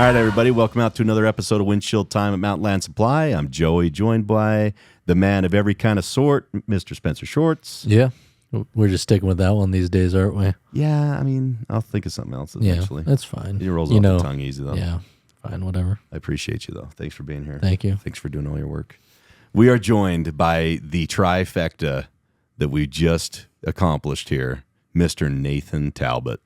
All right, everybody, welcome out to another episode of Windshield Time at Mountainland Supply. I'm Joey, joined by the man of every kind of sort, Mr. Spencer Shorts. Yeah, we're just sticking with that one these days, aren't we? Yeah, I mean, I'll think of something else eventually. Yeah, that's fine. It rolls off the tongue easy, though. Yeah, fine, whatever. I appreciate you, though. Thanks for being here. Thank you. Thanks for doing all your work. We are joined by the trifecta that we just accomplished here, Mr. Nathan Talbot.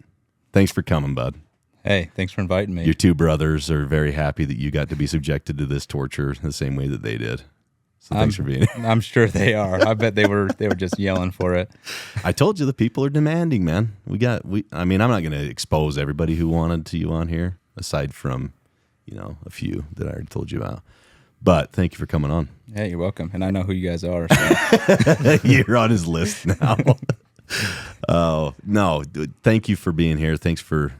Thanks for coming, bud. Hey, thanks for inviting me. Your two brothers are very happy that you got to be subjected to this torture the same way that they did. So thanks for being here. I'm sure they are. I bet they were just yelling for it. I told you the people are demanding, man. I mean, I'm not going to expose everybody who wanted to you on here, aside from, a few that I already told you about. But thank you for coming on. Hey, you're welcome. And I know who you guys are. So. You're on his list now. Oh, no. Thank you for being here. Thanks for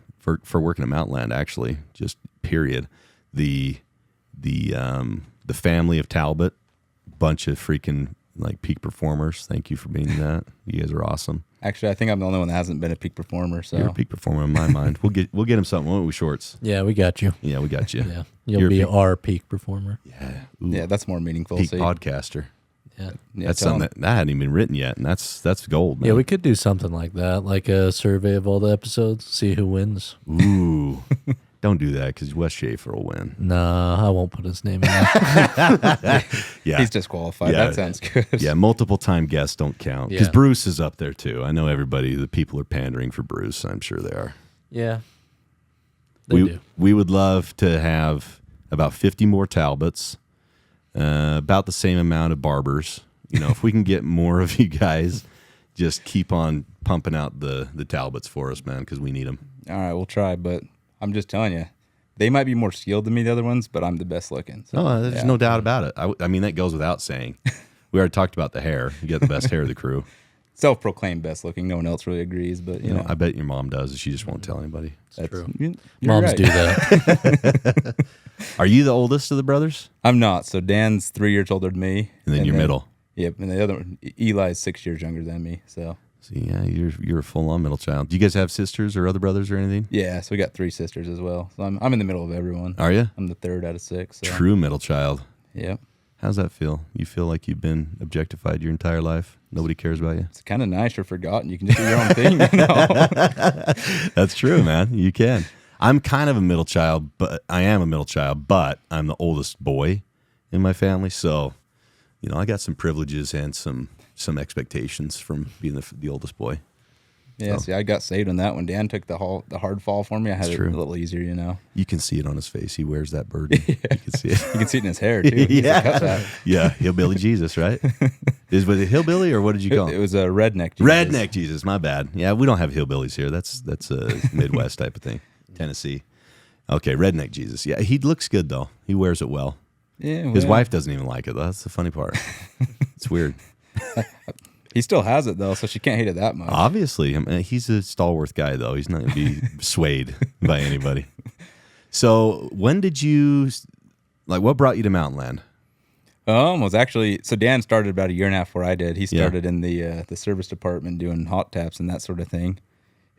working at Mountainland, actually, just period. The family of Talbot, bunch of freaking peak performers. Thank you for being that. You guys are awesome. Actually, I think I'm the only one that hasn't been a peak performer. So you're a peak performer in my mind. We'll get him something, won't we, Shorts? Yeah, we got you. Yeah, we got you. Yeah, you'll be our peak performer. Yeah, yeah, that's more meaningful. Peak podcaster. Yeah, that's something that hadn't even been written yet, and that's gold, man. Yeah, we could do something like that, like a survey of all the episodes, see who wins. Ooh, don't do that because Wes Schaefer will win. Nah, I won't put his name in there. Yeah, he's disqualified. Yeah. That sounds good. Yeah, multiple time guests don't count because Bruce is up there too. I know the people are pandering for Bruce. I'm sure they are. Yeah, they do. We would love to have about 50 more Talbots. About the same amount of barbers. If we can get more of you guys, just keep on pumping out the Talbots for us, man, because we need them. All right, we'll try, but I'm just telling you, they might be more skilled than me, the other ones, but I'm the best looking. So, there's no doubt about it. I mean, that goes without saying. We already talked about the hair. You got the best hair of the crew. Self-proclaimed best looking. No one else really agrees, but you know. I bet your mom does. She just won't tell anybody. That's true. Moms right. Do that. Are you the oldest of the brothers? I'm not. So Dan's 3 years older than me, and then you're middle. Yep, and the other one, Eli's 6 years younger than me. So yeah, you're a full-on middle child. Do you guys have sisters or other brothers or anything? Yeah, so we got 3 sisters as well. So I'm in the middle of everyone. Are you? I'm the third out of 6. So. True middle child. Yep. How's that feel? You feel like you've been objectified your entire life? Nobody cares about you? It's kind of nice. You're forgotten. You can just do your own thing. That's true, man. You can. I'm kind of a middle child, but I'm the oldest boy in my family. So, I got some privileges and some expectations from being the oldest boy. Yeah, see, I got saved on that one. Dan took the hard fall for me. I had it a little easier, You can see it on his face. He wears that burden. Yeah. You can see it. You can see it in his hair, too. Yeah, Hillbilly Jesus, right? Was it Hillbilly, or what did you call it? It was a Redneck Jesus. Redneck Jesus, my bad. Yeah, we don't have hillbillies here. That's a Midwest type of thing. Tennessee. Okay, Redneck Jesus. Yeah, he looks good, though. He wears it well. Yeah, his wife doesn't even like it, though. That's the funny part. It's weird. He still has it, though, so she can't hate it that much. Obviously. I mean, he's a stalwart guy, though. He's not going to be swayed by anybody. So when did you, what brought you to Mountainland? Was actually, so Dan started about a year and a half before I did. He started in the service department doing hot taps and that sort of thing.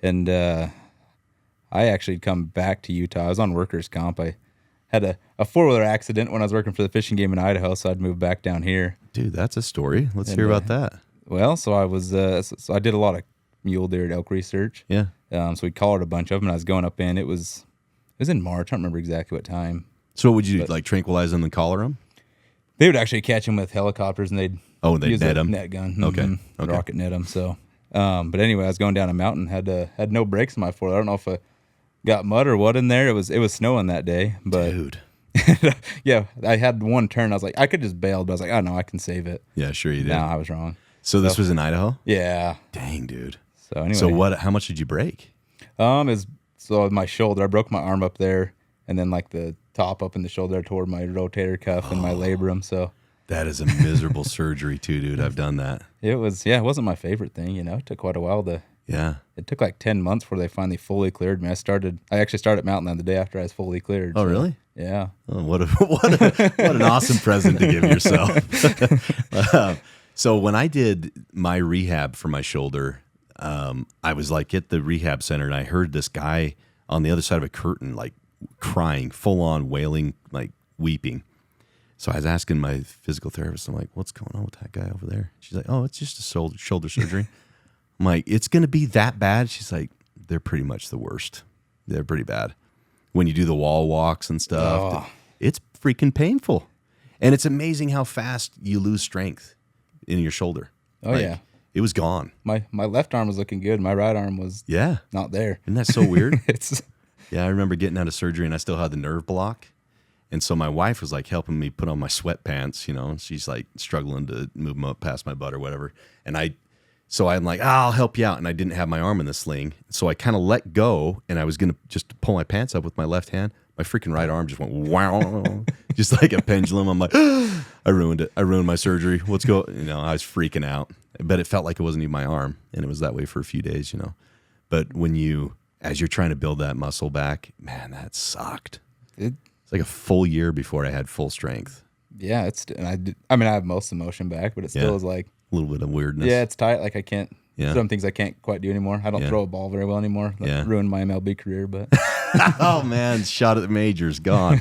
And I actually come back to Utah. I was on workers' comp. I had a four-wheeler accident when I was working for the fishing game in Idaho, so I'd moved back down here. Dude, that's a story. Let's hear about that. Well, so I was, so I did a lot of mule deer and elk research. Yeah. So we collared a bunch of them, and I was going up in. It was in March. I don't remember exactly what time. So what would you do, tranquilize them and collar them? They would actually catch them with helicopters, and they'd use net a them. Net gun. Okay. Rocket net them. So, but anyway, I was going down a mountain. Had no brakes in my four. I don't know if I got mud or what in there. It was snowing that day. But dude. Yeah, I had one turn. I was like, I could just bail, but I was like, oh no, I can save it. Yeah, sure you did. No, I was wrong. So this was in Idaho? Yeah. Dang, dude. So anyway. So how much did you break? So my shoulder, I broke my arm up there, and then the top up in the shoulder, I tore my rotator cuff and my labrum. So that is a miserable surgery too, dude. I've done that. It wasn't my favorite thing. It took quite a while to. Yeah. It took 10 months before they finally fully cleared me. I actually started Mountainland the day after I was fully cleared. Oh, really? Yeah. Oh, what an awesome present to give yourself. So when I did my rehab for my shoulder, I was at the rehab center, and I heard this guy on the other side of a curtain crying, full on wailing, like weeping. So I was asking my physical therapist, I'm like, what's going on with that guy over there? She's like, oh, it's just a shoulder surgery. I'm like, it's going to be that bad? She's like, they're pretty much the worst. They're pretty bad. When you do the wall walks and stuff, it's freaking painful. And it's amazing how fast you lose strength in your shoulder. Oh, yeah. It was gone. My left arm was looking good. My right arm was not there. Isn't that so weird? It's Yeah, I remember getting out of surgery and I still had the nerve block. And so my wife was like helping me put on my sweatpants, you know, and she's like struggling to move them up past my butt or whatever. And so I'm like, I'll help you out. And I didn't have my arm in the sling. So I kind of let go and I was going to just pull my pants up with my left hand. My freaking right arm just went wow, just like a pendulum. I'm like, I ruined it. I ruined my surgery. What's going? You know, I was freaking out, but it felt like it wasn't even my arm. And it was that way for a few days, you know. But as you're trying to build that muscle back, man, that sucked. It's like a full year before I had full strength. Yeah, I have most of the motion back, but it still is like a little bit of weirdness. Yeah, it's tight. Like I can't. Yeah. Some things I can't quite do anymore. I don't throw a ball very well anymore. That ruined my MLB career, but oh man, shot at the majors, gone.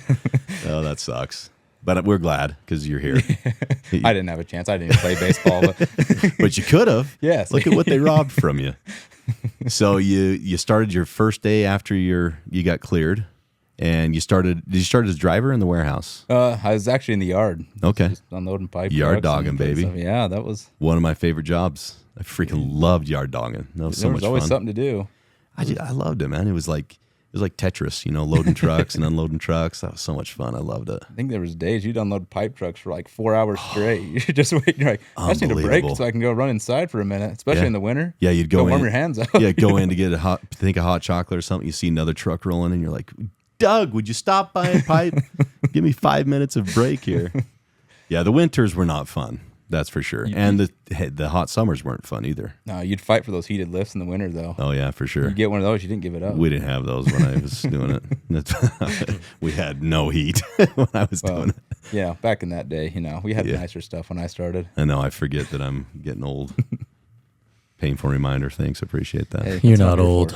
Oh, that sucks. But we're glad because you're here. I didn't have a chance. I didn't even play baseball, but you could have. Yes. Look at what they robbed from you. So you started your first day after you got cleared, and did you start as driver in the warehouse? I was actually in the yard. Okay. Just unloading pipe. Yard dogging, baby. Stuff. Yeah, that was one of my favorite jobs. I freaking loved yard dogging. That was so much fun. There was always something to do. I loved it, man. It was like Tetris, you know, loading trucks and unloading trucks. That was so much fun. I loved it. I think there was days you'd unload pipe trucks for like 4 hours straight. You're just waiting. You're like, I just need a break so I can go run inside for a minute, especially in the winter. Yeah, you'd go in, warm your hands up. Yeah, go in to get a hot chocolate or something. You see another truck rolling and you're like, Doug, would you stop buying pipe? Give me 5 minutes of break here. Yeah, the winters were not fun. That's for sure. And the hot summers weren't fun either. No, you'd fight for those heated lifts in the winter, though. Oh, yeah, for sure. You get one of those, you didn't give it up. We didn't have those when I was doing it. We had no heat when I was doing it. Yeah, back in that day, you know, we had nicer stuff when I started. I know, I forget that I'm getting old. Painful reminder. Thanks, appreciate that. Hey, you're not old.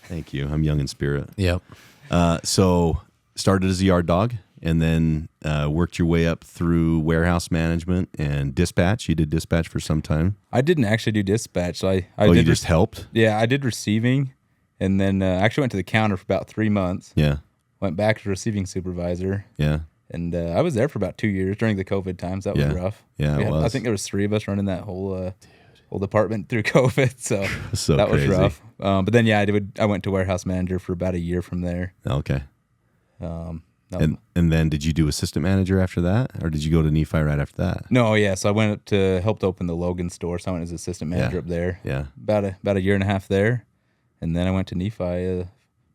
Thank you. I'm young in spirit. Yep. So started as a yard dog. And then worked your way up through warehouse management and dispatch. You did dispatch for some time. I didn't actually do dispatch. So I you just helped? Yeah, I did receiving. And then actually went to the counter for about 3 months. Yeah. Went back to receiving supervisor. Yeah. And I was there for about 2 years during the COVID times. That was rough. Yeah, it was. I think there was 3 of us running that whole department through COVID. So that crazy. was rough. But then, I went to warehouse manager for about a year from there. Okay. And then did you do assistant manager after that, or did you go to Nephi right after that? No, yeah. So I went up to helped open the Logan store. So I went as assistant manager up there. Yeah. About a year and a half there, and then I went to Nephi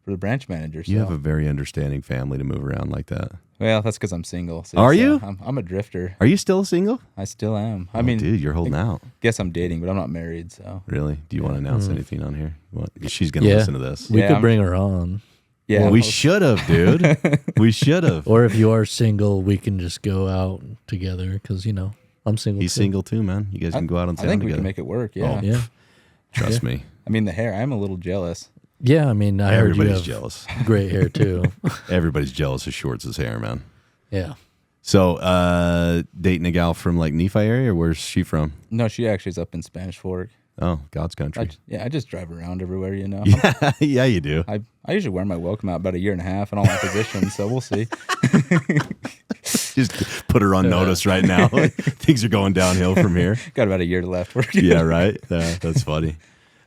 for the branch manager. So. You have a very understanding family to move around like that. Well, that's because I'm single. So Are you? I'm a drifter. Are you still single? I still am. I mean, dude, you're holding out. Guess I'm dating, but I'm not married. So really, do you want to announce anything on here? She's gonna listen to this. We could bring her on. Yeah, well, we should have, dude. We should have. Or if you are single, we can just go out together because, you know, I'm single. He's single too, man. You guys can go out on town I think together. we can make it work, yeah. Oh, yeah. Trust me. I mean, the hair, I'm a little jealous. Yeah, I mean, I heard you have jealous. Great hair too. Everybody's jealous of Shorts' hair, man. Yeah. So, dating a gal from like Nephi area, or where's she from? No, she actually is up in Spanish Fork. Oh, God's country. I just drive around everywhere, you know. Yeah, you do. I usually wear my welcome out about a year and a half in all my positions, so we'll see. Just put her on notice right now. Things are going downhill from here. Got about a year left. Yeah, right. That's funny.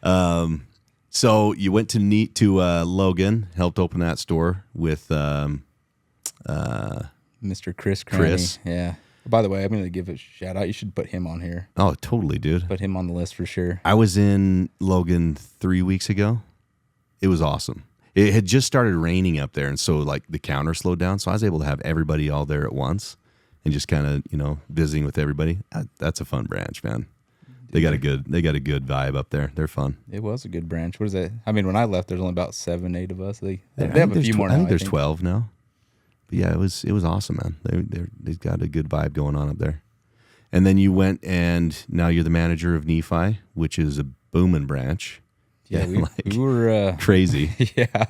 So you went to Logan, helped open that store with Mr. Chris Cranny. Yeah. By the way, I'm going to give a shout out. You should put him on here. Oh, totally, dude. Put him on the list for sure. I was in Logan 3 weeks ago. It was awesome. It had just started raining up there, and so like the counter slowed down, so I was able to have everybody all there at once and just kind of, you know, visiting with everybody. That's a fun branch, man. They got a good vibe up there. They're fun. It was a good branch. What is that? I mean, when I left, there's only about 7, 8 of us. They have a few more now. I think there's 12 now. But yeah, it was awesome, man. They've got a good vibe going on up there. And then you went, and now you're the manager of Nephi, which is a booming branch. Yeah, we like, were crazy, yeah,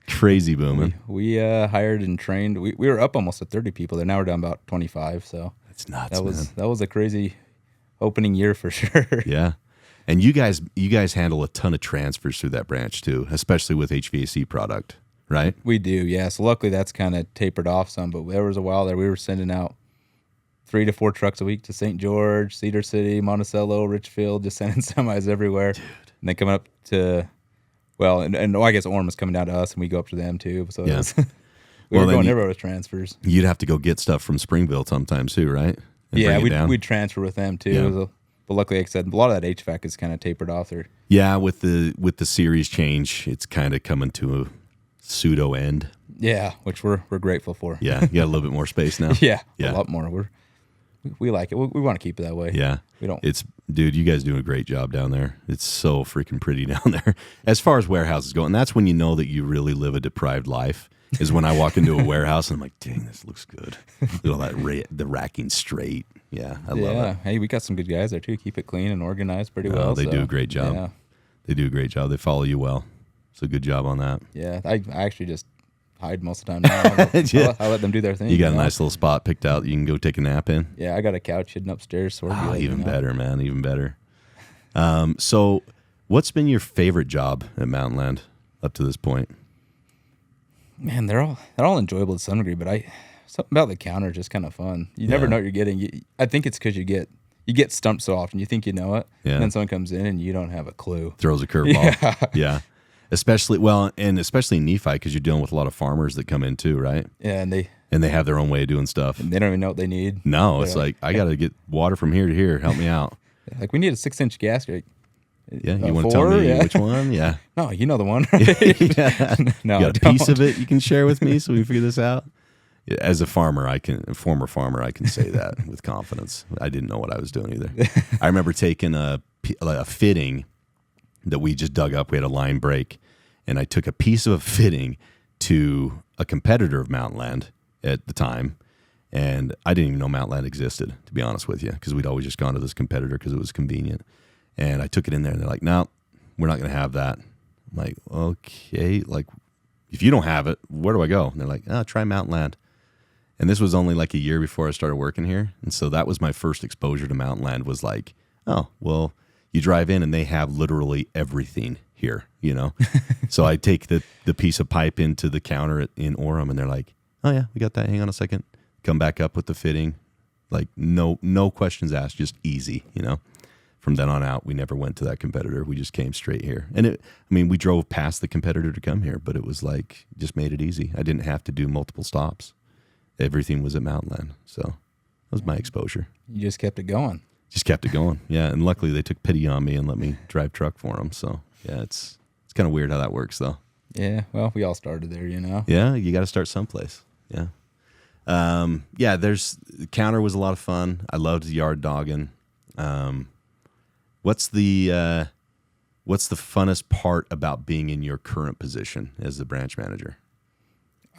crazy booming. we hired and trained. We were up almost to 30 people there. Now we're down about 25. So It's nuts, that man. was a crazy opening year for sure. Yeah. And you guys handle a ton of transfers through that branch too, especially with HVAC product, right? We do, yeah. So luckily that's kind of tapered off some, but there was a while there we were sending out 3 to 4 trucks a week to St. George, Cedar City, Monticello, Richfield, just sending semis everywhere. Dude. And then coming up to, well, and I guess Orem was coming down to us, and we go up to them too. So Yeah. we were going everywhere with transfers. You'd have to go get stuff from Springville sometimes too, right? And Yeah, bring it down. we'd transfer with them too. Yeah. But luckily, like I said, a lot of that HVAC is kind of tapered off there. Yeah, with the series change, it's kind of coming to a pseudo end. Yeah, which we're grateful for. Yeah, you got a little bit more space now. Yeah, Yeah. a lot more. We like it. We want to keep it that way. Yeah. We don't. Dude, you guys do a great job down there. It's so freaking pretty down there. As far as warehouses go, and that's when you know that you really live a deprived life, is when I walk into a warehouse and I'm like, dang, this looks good. Look at all that, the racking straight. Yeah, I love it. Hey, we got some good guys there too. Keep it clean and organized pretty well. They do a great job. Yeah. They do a great job. They follow you well. So good job on that. Yeah, I actually just hide most of the time now. Yeah. I'll let them do their thing. You got a know? nice little spot picked out that you can go take a nap in. Yeah, I got a couch hidden upstairs. So Even better, man. Even better. So what's been your favorite job at Mountainland up to this point? Man, they're all enjoyable to some degree, but something about the counter is just kind of fun. You never know what you're getting. I think it's because you get stumped so often. You think you know it, Yeah. and then someone comes in and you don't have a clue. Throws a curveball. Yeah. Especially in Nephi, because you're dealing with a lot of farmers that come in too, right? Yeah, and they have their own way of doing stuff. don't even know what they need. No, it's like, I got to get water from here to here. Help me out. Like, we need a 6-inch gasket. Yeah, you want to tell 4? me Yeah. which one? Yeah. No, you know the one. Right? Yeah. No, You got I a piece don't. of it you can share with me so we can figure this out? As a former farmer, I can say that with confidence. I didn't know what I was doing either. I remember taking a fitting that we just dug up. We had a line break, and I took a piece of a fitting to a competitor of Mountainland at the time, and I didn't even know Mountainland existed, to be honest with you, because we'd always just gone to this competitor because it was convenient. And I took it in there, and they're like, no, we're not going to have that. I'm like, okay, like, if you don't have it, where do I go? And they're like, try Mountainland. And this was only like a year before I started working here. And so that was my first exposure to Mountainland, was like, oh, well, you drive in and they have literally everything here, you know? So I take the piece of pipe into the counter in Orem, and they're like, oh yeah, we got that. Hang on a second. Come back up with the fitting. Like no questions asked, just easy, you know? From then on out, we never went to that competitor. We just came straight here. And we drove past the competitor to come here, but it was like, just made it easy. I didn't have to do multiple stops. Everything was at Mountainland. So that was my exposure. You just kept it going. Just kept it going. Yeah. And luckily they took pity on me and let me drive truck for them. So yeah, it's kind of weird how that works though. Yeah. Well, we all started there, you know? Yeah. You got to start someplace. Yeah. The counter was a lot of fun. I loved yard dogging. What's the funnest part about being in your current position as the branch manager?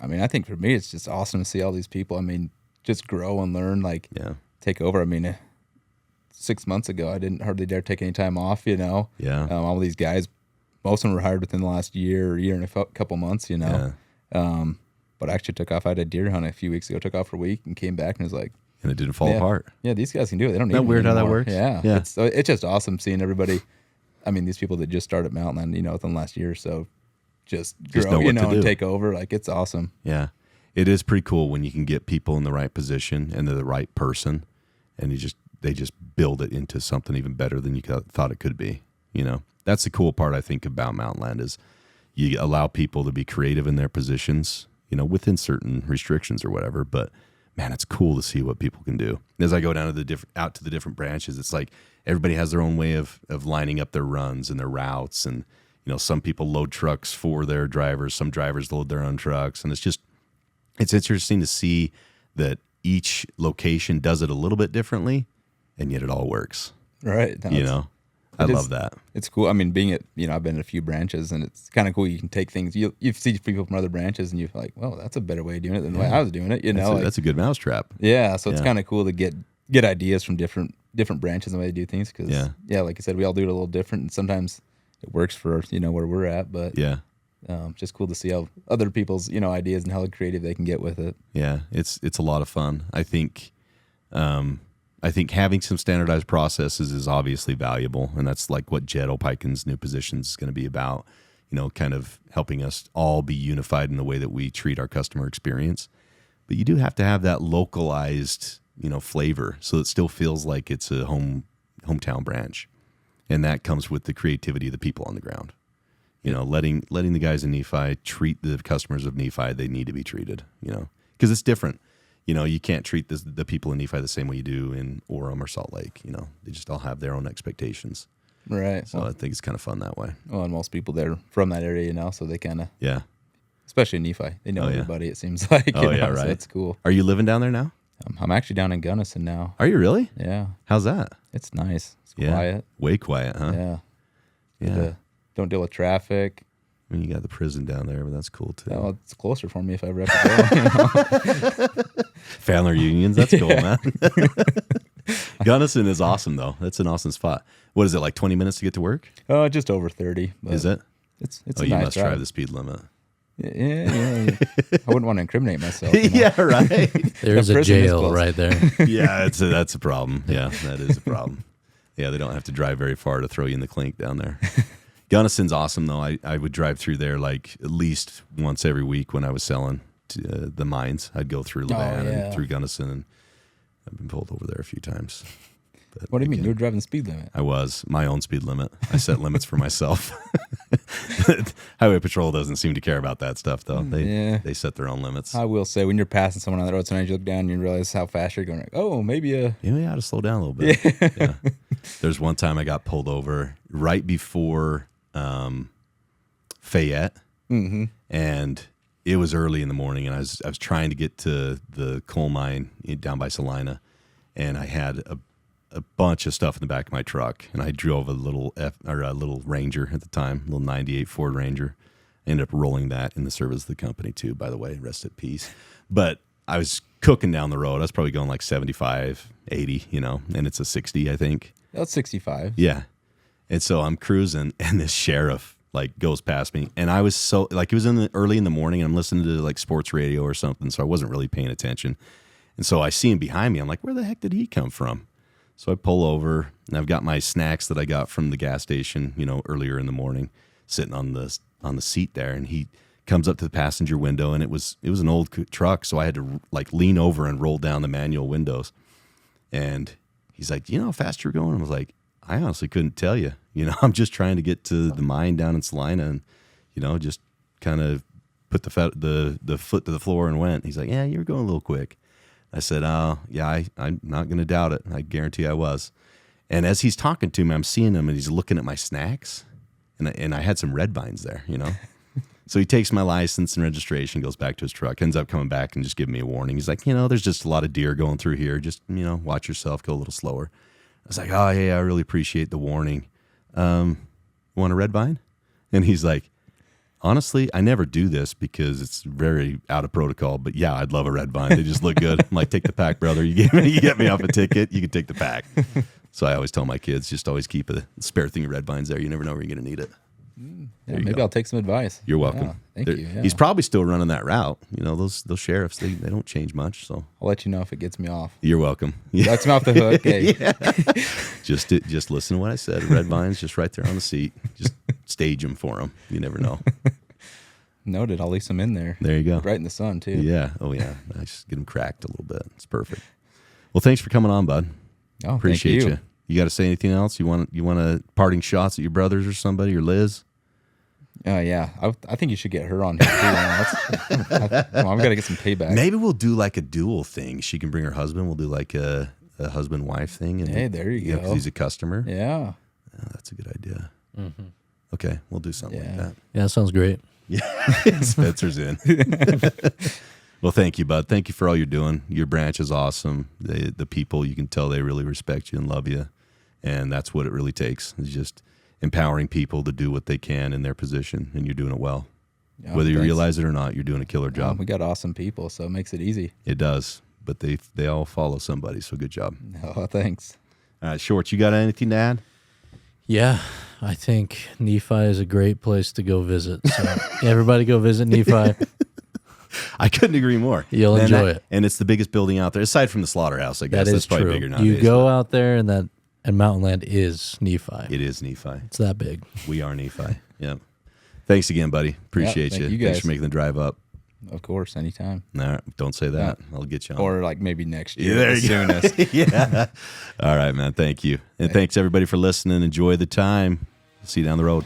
I mean, I think for me, it's just awesome to see all these people. I mean, just grow and learn, like take over. I mean, 6 months ago, I didn't hardly dare take any time off, you know? Yeah. All these guys, most of them were hired within the last year and a couple months, you know? Yeah. But I actually took off. I had a deer hunt a few weeks ago, took off for a week and came back and was like, And it didn't fall apart. yeah, these guys can do it. They don't need Isn't that me weird how that anymore. works? Yeah. Yeah. It's just awesome seeing everybody. I mean, these people that just started Mountainland, you know, within the last year or so, just Just grow, know what to and do. take over. Like, it's awesome. Yeah. It is pretty cool when you can get people in the right position and they're the right person, and they just build it into something even better than you thought it could be. You know, that's the cool part I think about Mountainland is you allow people to be creative in their positions, you know, within certain restrictions or whatever. But man, it's cool to see what people can do. As I go down to out to the different branches, it's like everybody has their own way of lining up their runs and their routes. And, you know, some people load trucks for their drivers, some drivers load their own trucks. And it's interesting to see that each location does it a little bit differently, and yet it all works. Right. No, You know, I it is- love that. It's cool. I mean, I've been in a few branches, and it's kind of cool. You can take things, you see people from other branches, and you're like, well, that's a better way of doing it than the way I was doing it. You know, That's a good mousetrap. yeah. So it's Yeah. kind of cool to get ideas from different branches and the way they do things. Because Yeah. like I said, we all do it a little different, and sometimes it works for where we're at. But Yeah. just cool to see how other people's ideas and how creative they can get with it. Yeah, it's a lot of fun. I think having some standardized processes is obviously valuable, and that's like what Jed Opeiken's new position is going to be about. Kind of helping us all be unified in the way that we treat our customer experience. But you do have to have that localized, flavor, so it still feels like it's a hometown branch, and that comes with the creativity of the people on the ground. Letting the guys in Nephi treat the customers of Nephi they need to be treated. Because it's different. You can't treat the people in Nephi the same way you do in Orem or Salt Lake. They just all have their own expectations. Right. So I think it's kind of fun that way. Well, and most people there from that area, so they kind of, Yeah. especially in Nephi, they know Oh, yeah. everybody. It seems like. Oh, yeah, right. So that's cool. Are you living down there now? I'm actually down in Gunnison now. Are you really? Yeah, How's that? it's nice. It's Yeah. quiet. Way quiet, huh? Yeah. Yeah. Don't deal with traffic. I mean, you got the prison down there, but that's cool too. Well, it's closer for me if I ever have to go. Family reunions, that's cool, man. Gunnison is awesome, though. That's an awesome spot. What is it, like 20 minutes to get to work? Just over 30. But Is it? It's Oh, a you nice must drive. drive the speed limit. Yeah. I wouldn't want to incriminate myself. Yeah, right. There's The a prison is jail close. right there. Yeah, that's a problem. Yeah, that is a problem. Yeah, they don't have to drive very far to throw you in the clink down there. Gunnison's awesome, though. I would drive through there like at least once every week when I was selling to, the mines. I'd go through Levan yeah. and through Gunnison, and I've been pulled over there a few times. But What do you mean? again, You were driving the speed limit? I was my own speed limit. I set limits for myself. Highway Patrol doesn't seem to care about that stuff, though. They set their own limits. I will say, when you're passing someone on the road, sometimes you look down and you realize how fast you're going. Like, oh, maybe You ought to slow down a little bit. Yeah. There's one time I got pulled over right before Fayette, and it was early in the morning, and I was trying to get to the coal mine down by Salina, and I had a bunch of stuff in the back of my truck, and I drove a little Ranger at the time, a little 98 Ford Ranger. I ended up rolling that in the service of the company too, by the way, rest in peace. But I was cooking down the road. I was probably going like 75, 80, and it's a 60, I think. That's 65. Yeah. And so I'm cruising, and this sheriff like goes past me, and I was so like, it was early in the morning, and I'm listening to like sports radio or something, so I wasn't really paying attention. And so I see him behind me. I'm like, where the heck did he come from? So I pull over, and I've got my snacks that I got from the gas station, earlier in the morning, sitting on the seat there, and he comes up to the passenger window, and it was an old truck, so I had to like lean over and roll down the manual windows. And he's like, "Do you know how fast you're going?" I was like, "I honestly couldn't tell you. I'm just trying to get to the mine down in Salina, and just kind of put the foot to the floor and went." He's like, "Yeah, you were going a little quick." I said, "Oh, yeah, I'm not going to doubt it. I guarantee I was." And as he's talking to me, I'm seeing him, and he's looking at my snacks, and I had some red vines there, So he takes my license and registration, goes back to his truck, ends up coming back and just giving me a warning. He's like, "There's just a lot of deer going through here. Just, watch yourself, go a little slower." I was like, "Oh, yeah, I really appreciate the warning. Want a red vine?" And he's like, "Honestly, I never do this because it's very out of protocol, but yeah, I'd love a red vine. They just look good." I'm like, "Take the pack, brother. You get me off a ticket, you can take the pack." So I always tell my kids, just always keep a spare thing of red vines there. You never know where you're going to need it. Yeah, maybe I'll take some advice. You're welcome. Yeah, thank you. Yeah. He's probably still running that route. Those sheriffs, they don't change much. So I'll let you know if it gets me off. you're welcome. Yeah. Lets me off the hook. Hey. Just listen to what I said. Red vines just right there on the seat. Just stage them for them. You never know. Noted. I'll leave some in there. There you go. Right in the sun, too. Yeah. Oh, yeah. I just get them cracked a little bit. It's perfect. Well, thanks for coming on, bud. Oh, Appreciate thank you. You got to say anything else? You want a parting shots at your brothers or somebody or Liz? Yeah. I think you should get her on here, too. I've got to get some payback. Maybe we'll do like a dual thing. She can bring her husband. We'll do like a husband-wife thing. And Hey, there you go. 'cause he's a customer. Yeah. Oh, that's a good idea. Okay, we'll do something like that. Yeah, that sounds great. Yeah, Spencer's in. Well, thank you, bud. Thank you for all you're doing. Your branch is awesome. The people, you can tell they really respect you and love you, and that's what it really takes. It's just empowering people to do what they can in their position, and you're doing it well. Yeah, Whether you thanks. realize it or not, you're doing a killer job. We got awesome people, so it makes it easy. It does, but they all follow somebody, so good job. Oh, thanks. All right, Shorts, you got anything to add? Yeah, I think Nephi is a great place to go visit. So everybody go visit Nephi. I couldn't agree more. You'll enjoy it. And it's the biggest building out there, aside from the slaughterhouse, I guess. That is That's probably true. bigger nowadays. You go out there, and Mountainland is Nephi. It is Nephi. It's that big. We are Nephi. Yeah. Thanks again, buddy. Appreciate thank you. you guys. Thanks for making the drive up. Of course, anytime. No, don't say that. I'll get you on. Or like maybe next year, there as you soon go. as. Yeah. All right, man. Thank you. And thanks everybody for listening. Enjoy the time. See you down the road.